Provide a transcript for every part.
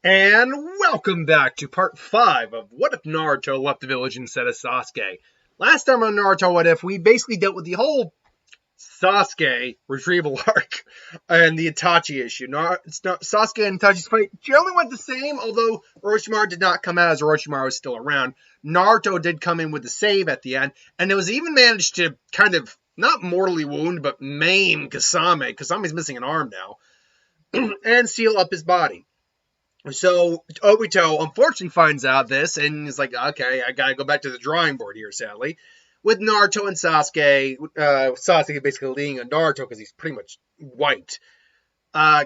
And welcome back to part 5 of What If Naruto Left the Village Instead of Sasuke. Last time on Naruto What If, we basically dealt with the whole Sasuke retrieval arc and the Itachi issue. Sasuke and Itachi's fight generally went the same, although Orochimaru did not come out as Orochimaru was still around. Naruto did come in with the save at the end, and it was even managed to kind of, not mortally wound, but maim Kasame. Kasame's missing an arm now, and seal up his body. So Obito unfortunately finds out this and is like, okay, I gotta go back to the drawing board here, sadly. With Naruto and Sasuke, Sasuke basically leading on Naruto because he's pretty much wiped.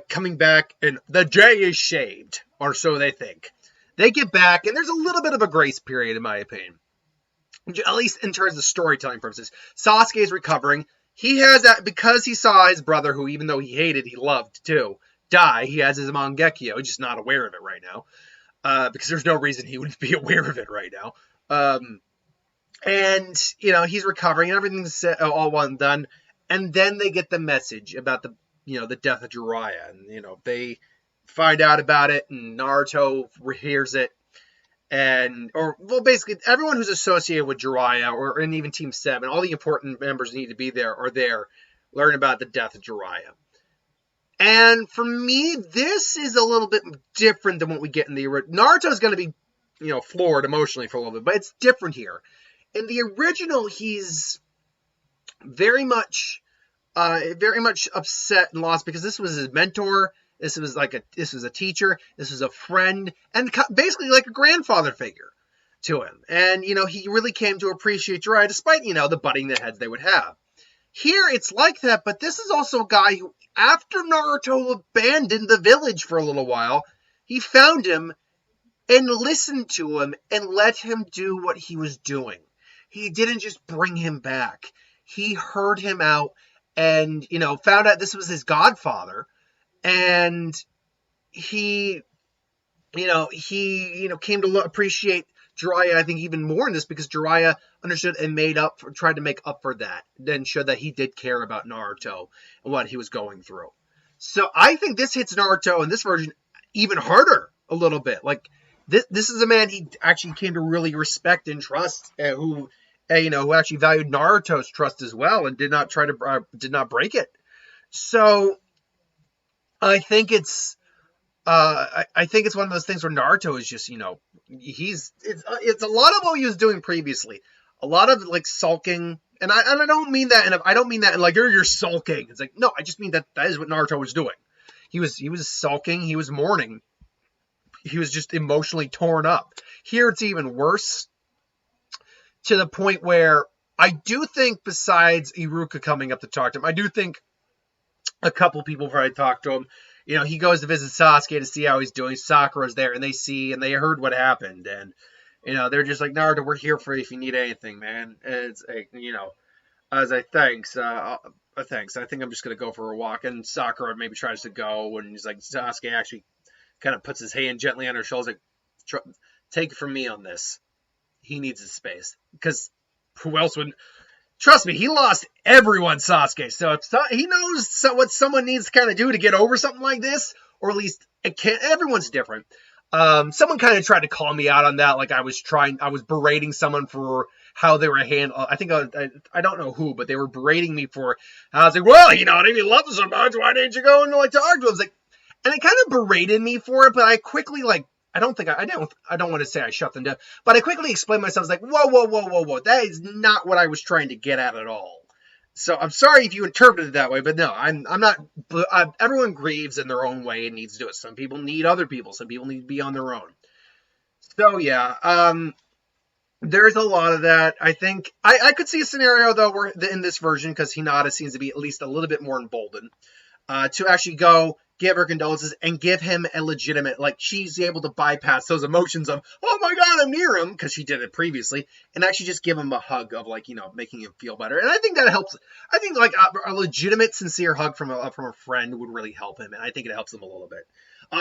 Coming back, and the J is shaved, or so they think. They get back, and there's a little bit of a grace period, in my opinion. At least in terms of storytelling purposes. Sasuke is recovering. He has that, because he saw his brother, who even though he hated, he loved too, die. He has his Mangekyo. He's just not aware of it right now, because there's no reason he would be aware of it right now. And he's recovering, and everything's all well and done. And then they get the message about the death of Jiraiya, and they find out about it, and Naruto hears it, basically everyone who's associated with Jiraiya, and even Team 7, all the important members need to be there, are there, learn about the death of Jiraiya. And for me, this is a little bit different than what we get in the original. Naruto's going to be, floored emotionally for a little bit, but it's different here. In the original, he's very much upset and lost because this was his mentor. This was a teacher. This was a friend, and basically like a grandfather figure to him. And he really came to appreciate Jiraiya, despite the butting the heads they would have. Here, it's like that, but this is also a guy who, after Naruto abandoned the village for a little while, he found him and listened to him and let him do what he was doing. He didn't just bring him back. He heard him out and, found out this was his godfather. And he came to appreciate Jiraiya, I think, even more in this, because Jiraiya understood and tried to make up for that, then showed that he did care about Naruto and what he was going through. So I think this hits Naruto in this version even harder a little bit. Like, this is a man he actually came to really respect and trust, who actually valued Naruto's trust as well, and did not break it. So I think it's one of those things where Naruto is just, it's a lot of what he was doing previously. A lot of like sulking, and I don't mean that, and I don't mean that in like you're sulking. It's like, no, I just mean that is what Naruto was doing. He was sulking. He was mourning. He was just emotionally torn up. Here it's even worse, to the point where I do think, besides Iruka coming up to talk to him, I do think a couple people probably talked to him. He goes to visit Sasuke to see how he's doing. Sakura's there, and they heard what happened, and they're just like, Naruto, we're here for you if you need anything, man. And it's I was like, thanks, thanks. I think I'm just gonna go for a walk. And Sakura maybe tries to go, and he's like, Sasuke actually kind of puts his hand gently on her shoulder, like, take it from me on this. He needs his space, because who else would? Trust me, he lost everyone, Sasuke. So he knows what someone needs to kind of do to get over something like this, or at least everyone's different. Someone kind of tried to call me out on that, like I was berating someone for how they were handled. I think I don't know who, but they were berating me for. I was like, well, if you love him so much, why didn't you go and talk to him? It's like, and they kind of berated me for it, but I quickly I don't want to say I shut them down, but I quickly explained myself. I was like, whoa. That is not what I was trying to get at all. So I'm sorry if you interpreted it that way, but no, I'm not. Everyone grieves in their own way and needs to do it. Some people need other people. Some people need to be on their own. So yeah, there's a lot of that. I think I could see a scenario though where in this version, because Hinata seems to be at least a little bit more emboldened, to actually go give her condolences and give him a legitimate, like, she's able to bypass those emotions of, oh my god, I'm near him, because she did it previously, and actually just give him a hug of, like, making him feel better. And I think that helps. I think, like, a legitimate, sincere hug from a friend would really help him, and I think it helps him a little bit.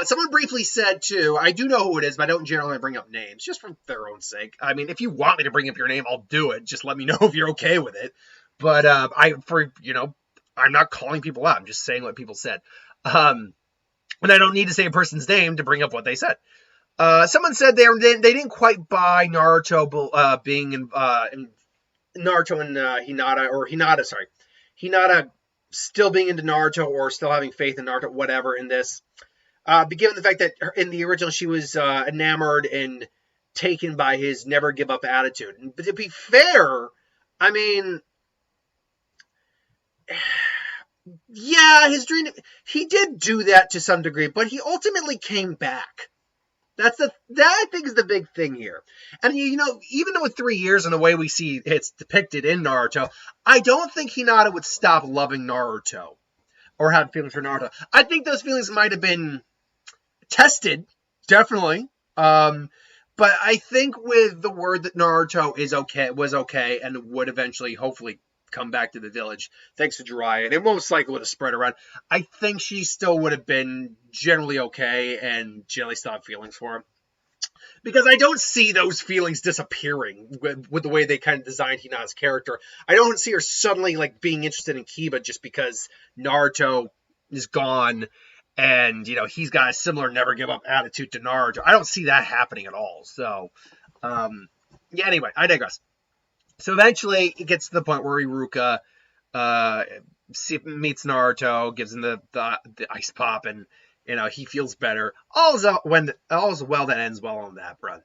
Someone briefly said, too, I do know who it is, but I don't generally bring up names, just for their own sake. I mean, if you want me to bring up your name, I'll do it. Just let me know if you're okay with it. But, I'm not calling people out. I'm just saying what people said. And I don't need to say a person's name to bring up what they said. Someone said they didn't quite buy Naruto being in Naruto and Hinata still being into Naruto or still having faith in Naruto, whatever, in this. But given the fact that in the original she was enamored and taken by his never give up attitude. But to be fair, I mean, yeah, his dream, he did do that to some degree, but he ultimately came back. That I think is the big thing here. And even though with 3 years and the way we see it's depicted in Naruto, I don't think Hinata would stop loving Naruto or have feelings for Naruto. I think those feelings might have been tested, definitely. But I think with the word that Naruto was okay, and would eventually, hopefully, come back to the village, thanks to Jiraiya, and it most likely would have spread around. I think she still would have been generally okay and generally still have feelings for him. Because I don't see those feelings disappearing with the way they kind of designed Hinata's character. I don't see her suddenly being interested in Kiba just because Naruto is gone and he's got a similar never give up attitude to Naruto. I don't see that happening at all. So anyway, I digress. So eventually it gets to the point where Iruka meets Naruto, gives him the ice pop, and he feels better. All's well that ends well on that front.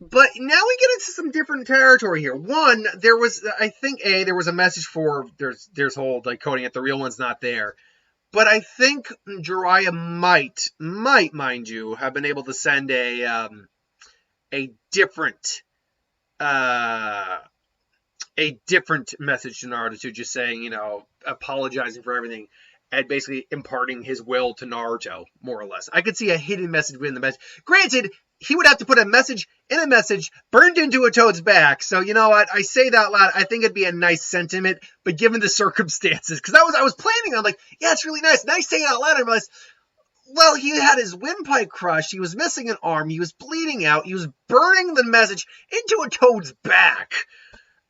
But now we get into some different territory here. One, there was a message for there's whole coding it, the real one's not there. But I think Jiraiya might, mind you, have been able to send a different message to Naruto, to just saying, apologizing for everything and basically imparting his will to Naruto, more or less. I could see a hidden message within the message. Granted, he would have to put a message in a message burned into a toad's back. So you know what? I say that out loud. I think it'd be a nice sentiment, but given the circumstances, because I was planning on yeah, it's really nice. And I say it out loud, I realized, well, he had his windpipe crushed. He was missing an arm. He was bleeding out. He was burning the message into a toad's back.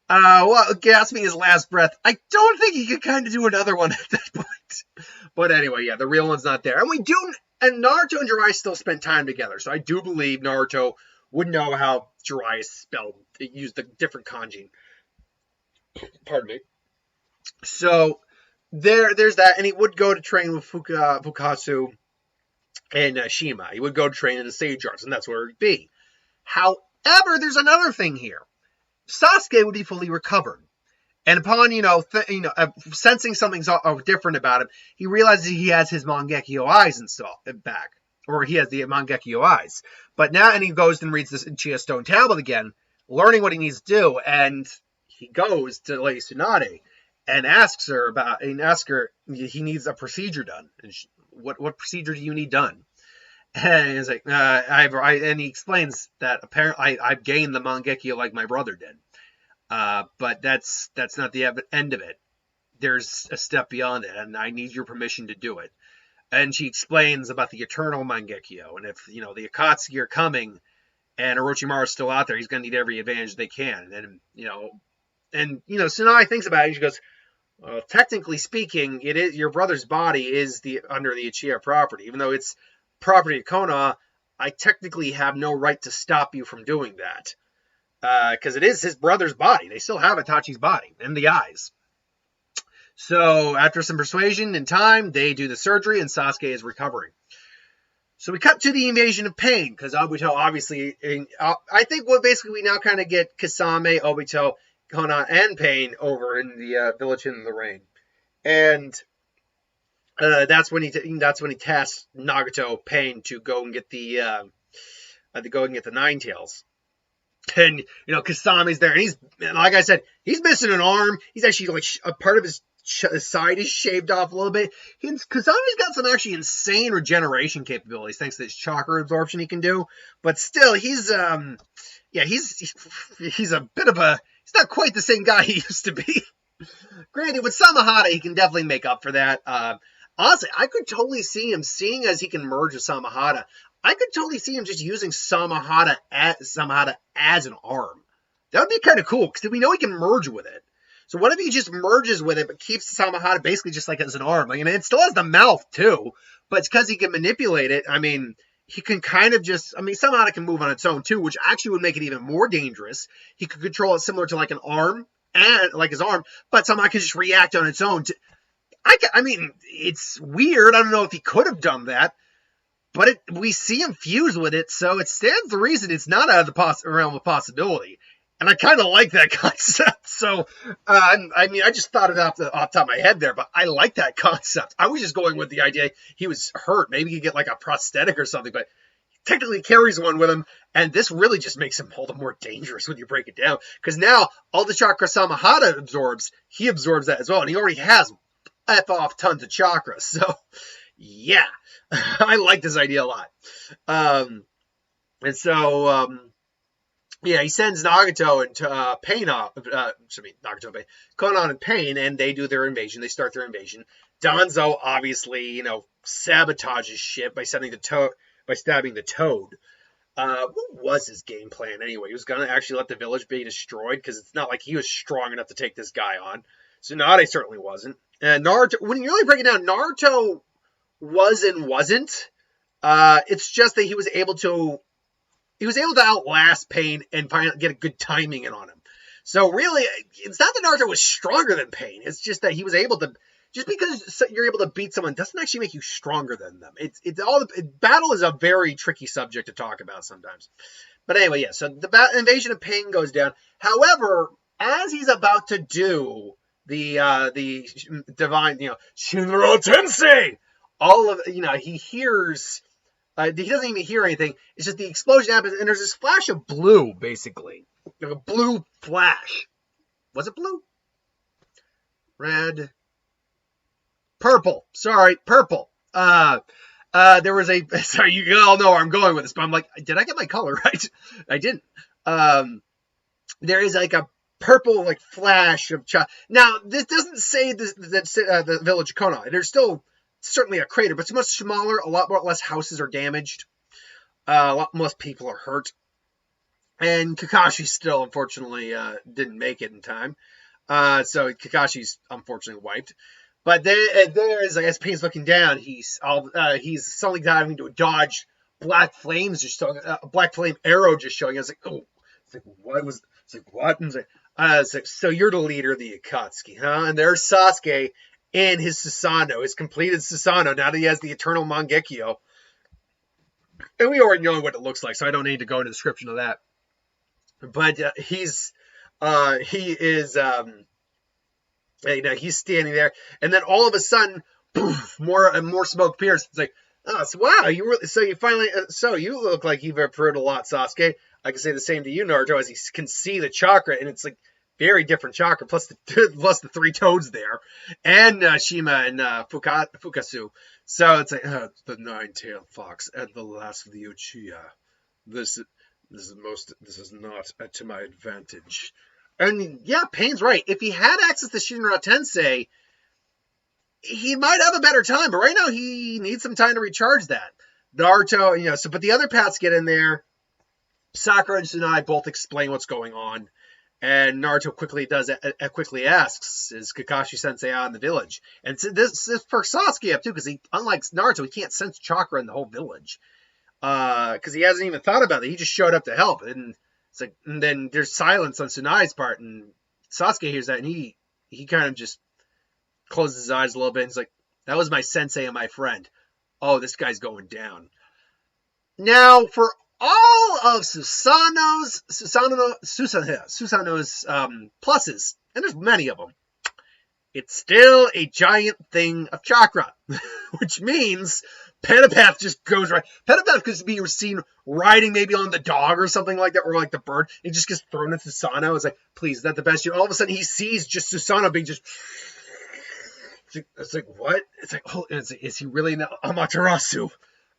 Gasping his last breath. I don't think he could kind of do another one at that point. But anyway, yeah, the real one's not there. And Naruto and Jiraiya still spent time together. So I do believe Naruto would know how Jiraiya used the different kanji. Pardon me. So there's that. And he would go to train with Fukasu and Shima. He would go to train in the Sage Arts, and that's where he'd be. However, there's another thing here. Sasuke would be fully recovered. And upon, sensing something's different about him, he realizes he has his Mangekyo eyes back. Or he has the Mangekyo eyes. But now, and he goes and reads this Uchiha Stone Tablet again, learning what he needs to do, and he goes to Lady Tsunade and asks her he needs a procedure done. And what procedure do you need done? And he's like, and he explains that apparently I've gained the Mangekyo like my brother did. But that's not the end of it. There's a step beyond it, and I need your permission to do it. And she explains about the eternal Mangekyo, and if, the Akatsuki are coming, and Orochimaru's still out there, he's going to need every advantage they can. And Tsunade thinks about it, and she goes, well, technically speaking, it is your brother's body is under the Uchiha property, even though it's property of Konoha. I technically have no right to stop you from doing that. Because it is his brother's body. They still have Itachi's body and the eyes. So after some persuasion and time, they do the surgery and Sasuke is recovering. So we cut to the invasion of Pain, because Obito obviously, I think basically we now kind of get Kasame, Obito, Konoha, and Pain over in the village in the rain. And that's when he tasks Nagato, Pain, to go and get the Nine Tails. And, Kasame's there, and like I said, he's missing an arm. He's actually, a part of his side is shaved off a little bit. Kasame's got some actually insane regeneration capabilities, thanks to his chakra absorption he can do. But still, he's a bit of he's not quite the same guy he used to be. Granted, with Samahata, he can definitely make up for that. Honestly, I could totally see him, seeing as he can merge with Samahata, I could totally see him just using Samahata as an arm. That would be kind of cool, because we know he can merge with it. So what if he just merges with it, but keeps Samahata basically just like as an arm? Like, I mean, it still has the mouth too, but it's because he can manipulate it. I mean, he can kind of just, I mean, Samahata can move on its own too, which actually would make it even more dangerous. He could control it similar to like an arm, and like his arm, but Samahata can just react on its own. I mean, it's weird. I don't know if he could have done that, but we see him fuse with it, so it stands to reason it's not out of the realm of possibility. And I kind of like that concept. So, I mean, I just thought it off the top of my head there, but I like that concept. I was just going with the idea he was hurt. Maybe he could get like a prosthetic or something, but he technically carries one with him. And this really just makes him all the more dangerous when you break it down. Because now all the chakra Samahata absorbs, he absorbs that as well. And he already has F off tons of chakra. So, yeah, I like this idea a lot. Yeah, he sends Nagato and Pain off. Nagato, Konan and Pain, and they do their invasion. They start their invasion. Danzo obviously, sabotages shit by stabbing the Toad. What was his game plan anyway? He was gonna actually let the village be destroyed because it's not like he was strong enough to take this guy on. Tsunade certainly wasn't. And Naruto, when you really break it down, Naruto was and wasn't. It's just that he was able to outlast Pain and get a good timing in on him. So really, it's not that Naruto was stronger than Pain. It's just that he was able to. Just because you're able to beat someone doesn't actually make you stronger than them. Battle is a very tricky subject to talk about sometimes. But anyway, yeah. So the invasion of Pain goes down. However, as he's about to do the divine, Shinro Tensei, he hears. He doesn't even hear anything. It's just the explosion happens, and there's this flash of blue, basically. Like a blue flash. Was it blue? Red. Purple. Sorry, purple. There was a... Sorry, you all know where I'm going with this, but I'm like, did I get my color right? I didn't. There is like a purple flash of... Now, this doesn't say the village of Konoha. There's still... certainly a crater, but it's much smaller. A lot less houses are damaged. A lot less people are hurt. And Kakashi still, unfortunately, didn't make it in time. So Kakashi's unfortunately wiped. But there is, I guess, Pain's looking down. He's suddenly diving to dodge black flames, just showing, a black flame arrow just showing. I was like, oh, it's like what was? It's like what? And it's like, so you're the leader of the Akatsuki, huh? And there's Sasuke. In his Susanoo, his completed Susanoo, now that he has the Eternal Mangekyo. And we already know what it looks like, so I don't need to go into the description of that. But he's standing there, and then all of a sudden, poof, more and more smoke appears. It's like, oh, so, wow, you look like you've improved a lot, Sasuke. I can say the same to you, Naruto, as he can see the chakra, and it's like, very different chakra, plus the three toads there, and Shima and Fukasu. So it's like the nine-tailed fox and the last of the Uchiha. This is not to my advantage. And yeah, Pain's right. If he had access to Shinra Tensei, he might have a better time. But right now, he needs some time to recharge that. Naruto, but the other paths get in there. Sakura and Tsunade both explain what's going on. And Naruto quickly asks, is Kakashi Sensei out in the village? And this perks Sasuke up too, because unlike Naruto, he can't sense chakra in the whole village. Because he hasn't even thought about it. He just showed up to help. And it's like, and then there's silence on Tsunade's part, and Sasuke hears that, and he kind of just closes his eyes a little bit, and he's like, that was my sensei and my friend. Oh, this guy's going down. Now, for all of Susanoo's pluses, and there's many of them, it's still a giant thing of chakra, which means Petapath just goes right. Petapath could be seen riding maybe on the dog or something like that, or like the bird. It just gets thrown into Susanoo. It's like, please, is that the best? All of a sudden, he sees just Susanoo being just. It's like what? It's like, oh, is he really an Amaterasu?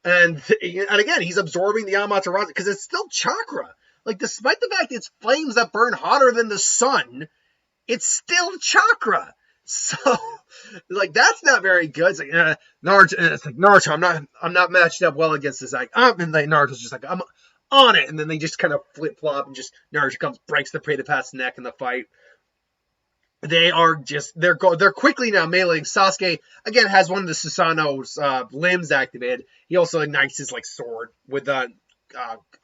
And again, he's absorbing the Amaterasu because it's still chakra. Like, despite the fact it's flames that burn hotter than the sun, it's still chakra. So, like, that's not very good. It's like, Naruto, I'm not matched up well against this. And like, Naruto's just like, I'm on it. And then they just kind of flip flop, and just Naruto breaks the Petapath's neck in the fight. they are just they're quickly now meleeing. Sasuke again has one of the Susanoo's limbs activated. He also ignites his like sword with the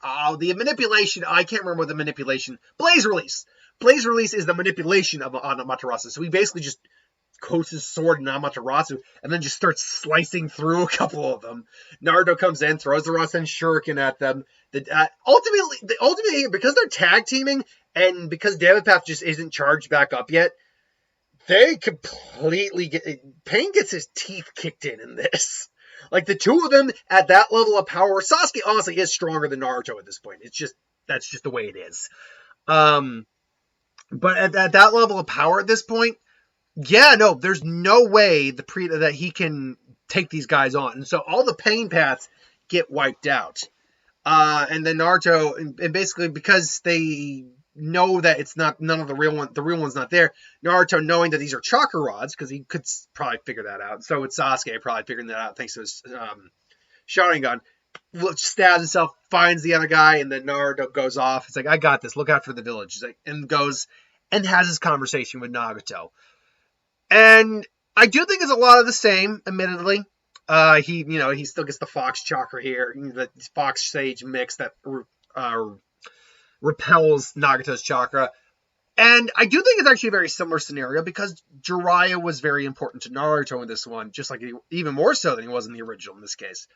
manipulation. I can't remember what the manipulation. Blaze release. Blaze release is the manipulation of Amaterasu. So he basically just coats his sword in Amaterasu and then just starts slicing through a couple of them. Naruto comes in, throws the Rasen Shuriken at them. Ultimately, because they're tag teaming and because David Path just isn't charged back up yet, they completely Pain gets his teeth kicked in this. Like the two of them at that level of power, Sasuke honestly is stronger than Naruto at this point. That's just the way it is. But at that level of power at this point, yeah, no, there's no way that he can take these guys on. And so all the Pain paths get wiped out. And then Naruto, and basically because they know that it's not none of the real one's not there. Naruto, knowing that these are chakra rods, because he could probably figure that out. So it's Sasuke probably figuring that out thanks to his Sharingan. Stabs himself, finds the other guy, and then Naruto goes off. It's like, I got this. Look out for the village. He's like, and goes and has his conversation with Nagato. And I do think it's a lot of the same, admittedly. He still gets the Fox Chakra here, the Fox Sage mix that repels Nagato's chakra. And I do think it's actually a very similar scenario because Jiraiya was very important to Naruto in this one, just like even more so than he was in the original in this case.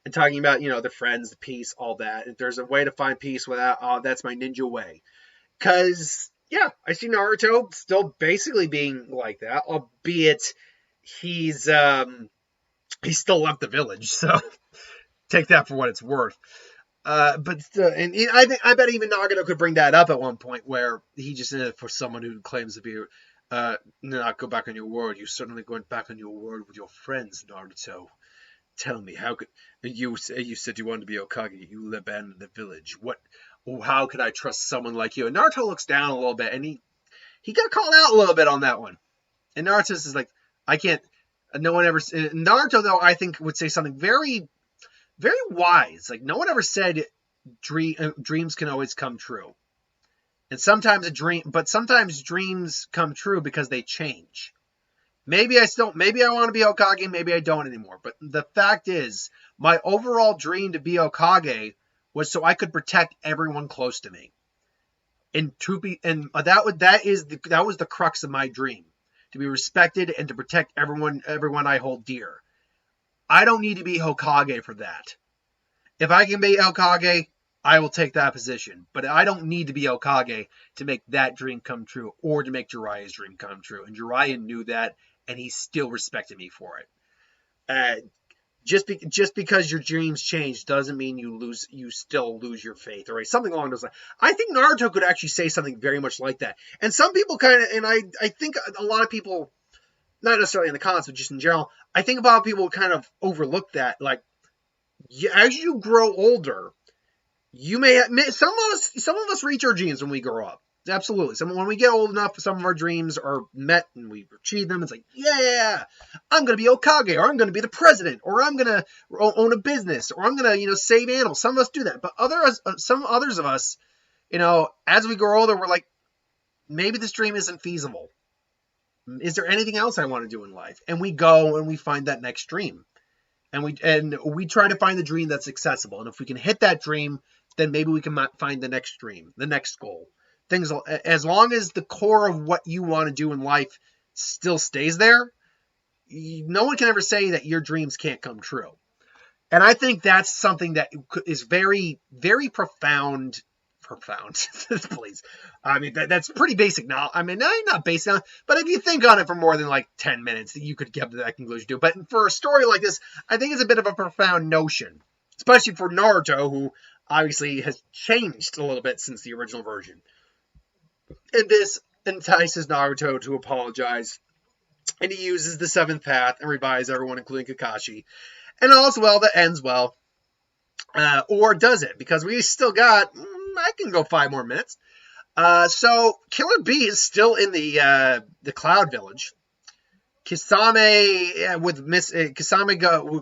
And talking about, the friends, the peace, all that. If there's a way to find peace without, that's my ninja way. Because, yeah, I see Naruto still basically being like that, albeit he's still left the village, so take that for what it's worth. I bet even Nagato could bring that up at one point where he just for someone who claims to be not go back on your word. You certainly went back on your word with your friends, Naruto. Tell me, how could you said you wanted to be Kage? You abandoned the village. How could I trust someone like you? And Naruto looks down a little bit, and he got called out a little bit on that one. And Naruto's is like, I can't. No one ever. Naruto, though, I think would say something very, very wise. Like, no one ever said dreams can always come true. And sometimes sometimes dreams come true because they change. Maybe I want to be Hokage, maybe I don't anymore. But the fact is, my overall dream to be Hokage was so I could protect everyone close to me. That was the crux of my dream. To be respected and to protect everyone I hold dear. I don't need to be Hokage for that. If I can be Hokage, I will take that position. But I don't need to be Hokage to make that dream come true or to make Jiraiya's dream come true. And Jiraiya knew that, and he still respected me for it. Just because your dreams change doesn't mean you still lose your faith, or something along those lines. I think Naruto could actually say something very much like that. And some people I think a lot of people, not necessarily in the comments, but just in general, I think a lot of people kind of overlook that. Like, as you grow older, you may admit some of us reach our dreams when we grow up. Absolutely. When we get old enough, some of our dreams are met and we achieve them. It's like, yeah, I'm going to be Hokage, or I'm going to be the president, or I'm going to own a business, or I'm going to, save animals. Some of us do that. But some others of us, as we grow older, we're like, maybe this dream isn't feasible. Is there anything else I want to do in life? And we go and we find that next dream. And we try to find the dream that's accessible. And if we can hit that dream, then maybe we can find the next dream, the next goal. Things, as long as the core of what you want to do in life still stays there, no one can ever say that your dreams can't come true. And I think that's something that is very, very profound. Please. I mean, that's pretty basic now. I mean, not basic now, but if you think on it for more than like 10 minutes, you could get to that conclusion too. But for a story like this, I think it's a bit of a profound notion, especially for Naruto, who obviously has changed a little bit since the original version. And this entices Naruto to apologize. And he uses the seventh path and revives everyone, including Kakashi. And all's well that ends well. Or does it? Because we still got, I can go 5 more minutes. So Killer Bee is still in the Cloud Village. Kisame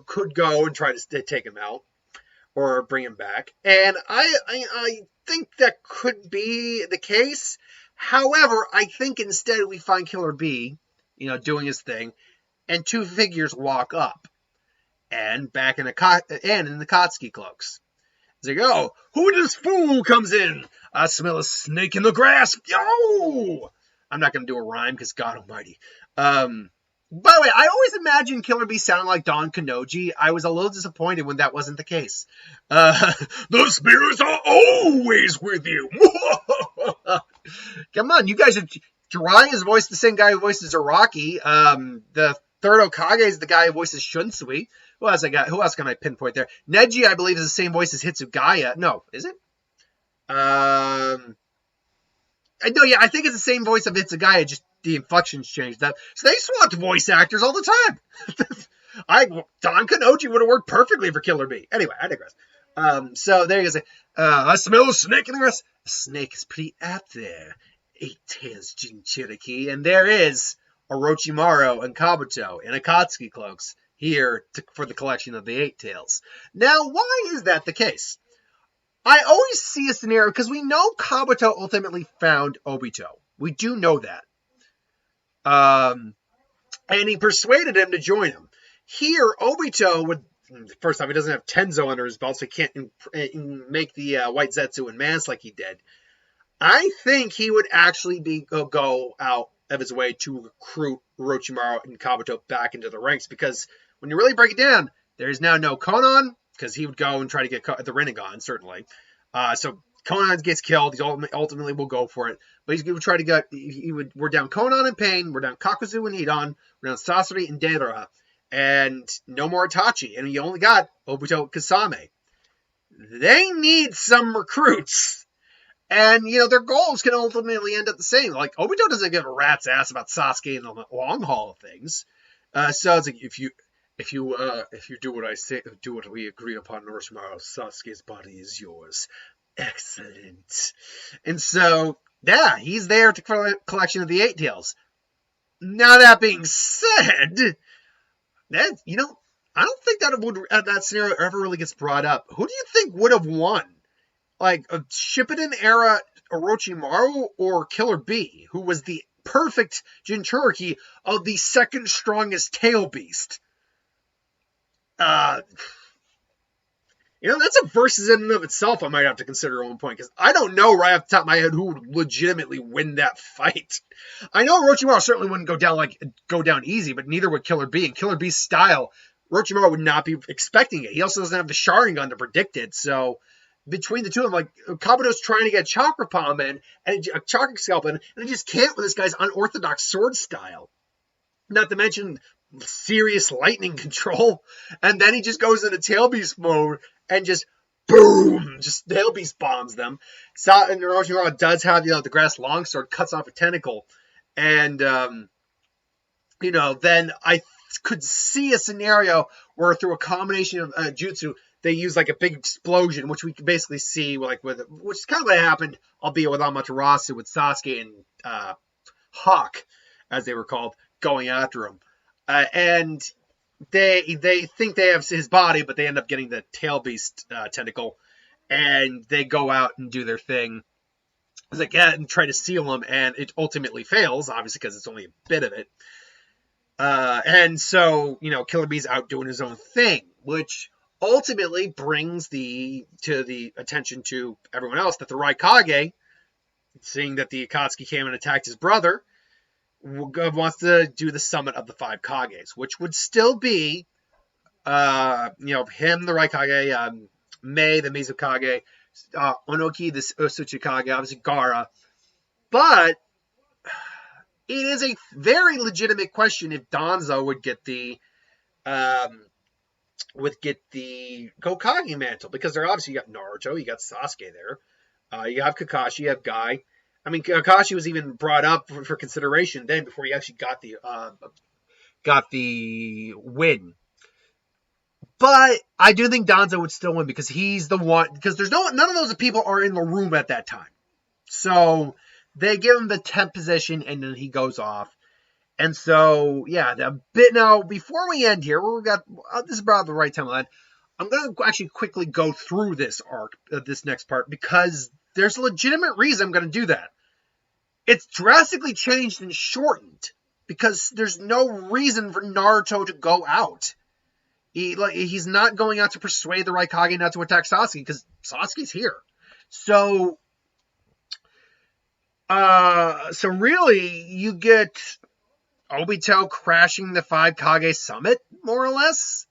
could go and try to take him out or bring him back. And I think that could be the case. However, I think instead we find Killer B, doing his thing, and two figures walk up, and back in the Katsuki cloaks. It's like, oh, who this fool comes in? I smell a snake in the grass. Yo! I'm not going to do a rhyme because God almighty. By the way, I always imagined Killer Bee sounding like Don Kanoji. I was a little disappointed when that wasn't the case. The spirits are always with you. Come on, you guys are... Jiraiya's voiced the same guy who voices Araki. The third Kage is the guy who voices Shunsui. Who else can I pinpoint there? Neji, I believe, is the same voice as Hitsugaya. No, is it? I think it's the same voice of Hitsugaya, just the inflections changed. So they swapped voice actors all the time. Don Kanoji would have worked perfectly for Killer Bee. Anyway, I digress. So there you go. I smell a snake in the grass. A snake is pretty apt there. 8 tails, Jinchuriki. And there is Orochimaru and Kabuto in Akatsuki cloaks here for the collection of the 8 tails. Now, why is that the case? I always see a scenario, because we know Kabuto ultimately found Obito. We do know that. And he persuaded him to join him. Here, Obito would... First off, he doesn't have Tenzo under his belt, so he can't make the White Zetsu and Mask like he did. I think he would actually go out of his way to recruit Orochimaru and Kabuto back into the ranks, because when you really break it down, there's now no Konan, because he would go and try to get the Rinnegan, certainly. So Konan gets killed. He ultimately will go for it. But he would try to get... We're down Konan and Pain. We're down Kakuzu and Hidan. We're down Sasori and Deidara. And no more Itachi. And you only got Obito Kasame. They need some recruits. And, their goals can ultimately end up the same. Like, Obito doesn't give a rat's ass about Sasuke in the long haul of things. So it's like, if you do what I say, do what we agree upon, Orochimaru, Sasuke's body is yours. Excellent. And so, yeah, he's there for the collection of the 8 tails. Now, that being said, that, I don't think that scenario ever really gets brought up. Who do you think would have won? Like, a Shippuden era Orochimaru or Killer Bee, who was the perfect Jinchuriki of the second strongest tail beast? That's a versus in and of itself I might have to consider at one point, because I don't know right off the top of my head who would legitimately win that fight. I know Orochimaru certainly wouldn't go down easy, but neither would Killer Bee. And Killer Bee's style, Orochimaru would not be expecting it. He also doesn't have the Sharingan to predict it, so between the two of them, like, Kabuto's trying to get Chakra Palm in, and a Chakra Scalp in, and he just can't with this guy's unorthodox sword style. Not to mention serious lightning control. And then he just goes into Tail Beast mode and just boom, just Tail Beast bombs them. And Orochimaru does have, the grass longsword, cuts off a tentacle. And, then I could see a scenario where through a combination of jutsu, they use like a big explosion, which we can basically see which is kind of what happened, albeit with Amaterasu, with Sasuke and Hawk, as they were called, going after him. And they think they have his body, but they end up getting the tail beast tentacle, and they go out and do their thing. And try to seal him, and it ultimately fails, obviously, because it's only a bit of it. And so, Killer Bee's out doing his own thing, which ultimately brings the attention to everyone else that the Raikage, seeing that the Akatsuki came and attacked his brother, wants to do the summit of the 5 Kages, which would still be, him, the Raikage, Mei, the Mizukage, Onoki, the Usuchikage, obviously Gaara. But it is a very legitimate question if Danzo would get the Hokage mantle, because they're obviously, you got Naruto, you got Sasuke there, you have Kakashi, you have Guy. I mean, Kakashi was even brought up for consideration then before he actually got the win. But I do think Danzo would still win, because he's the one, because none of those people are in the room at that time. So they give him the 10th position, and then he goes off. And so, yeah, now, before we end here, this is about the right time to end. I'm going to actually quickly go through this arc, this next part, because there's a legitimate reason I'm going to do that. it's drastically changed and shortened because there's no reason for Naruto to go out. He's not going out to persuade the Raikage not to attack Sasuke because Sasuke's here. So really, you get Obito crashing the 5 Kage summit, more or less.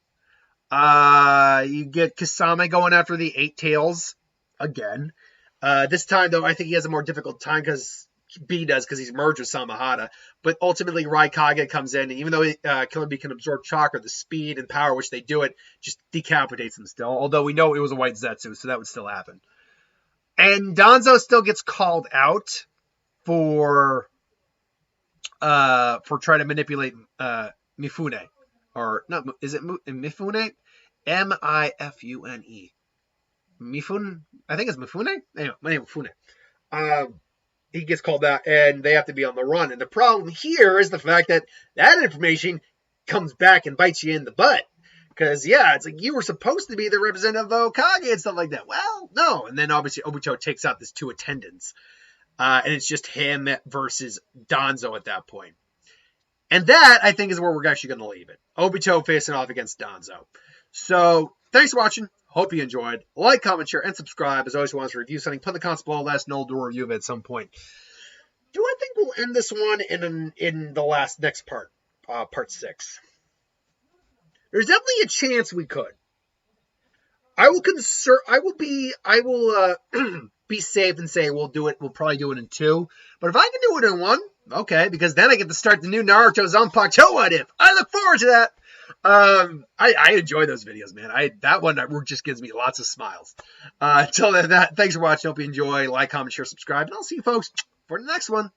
You get Kasame going after the 8 Tails again. This time, though, I think he has a more difficult time because B does, because he's merged with Samahata. But ultimately, Raikage comes in, and even though Killer Bee can absorb chakra, the speed and power which they do it just decapitates him still. Although we know it was a white Zetsu, so that would still happen. And Danzo still gets called out for trying to manipulate Mifune. Or, not, is it Mifune? Mifune. Mifune? I think it's Mifune? Anyway, Mifune. He gets called out, and they have to be on the run. And the problem here is the fact that information comes back and bites you in the butt. Because, yeah, it's like you were supposed to be the representative of Kage and stuff like that. Well, no. And then, obviously, Obito takes out his 2 attendants. And it's just him versus Danzo at that point. And that, I think, is where we're actually going to leave it. Obito facing off against Danzo. So, thanks for watching. Hope you enjoyed. Like, comment, share, and subscribe. As always, want to review something, put in the comments below. Let us know. Do a review of it at some point. Do I think we'll end this one in the next part, part 6? There's definitely a chance we could. I will be safe and say we'll do it. We'll probably do it in 2. But if I can do it in 1, okay, because then I get to start the new Naruto Zanpakuto What If. I look forward to that. I enjoy those videos, man. That one just gives me lots of smiles. Until then, thanks for watching. Hope you enjoy. Like, comment, share, subscribe, and I'll see you folks for the next one.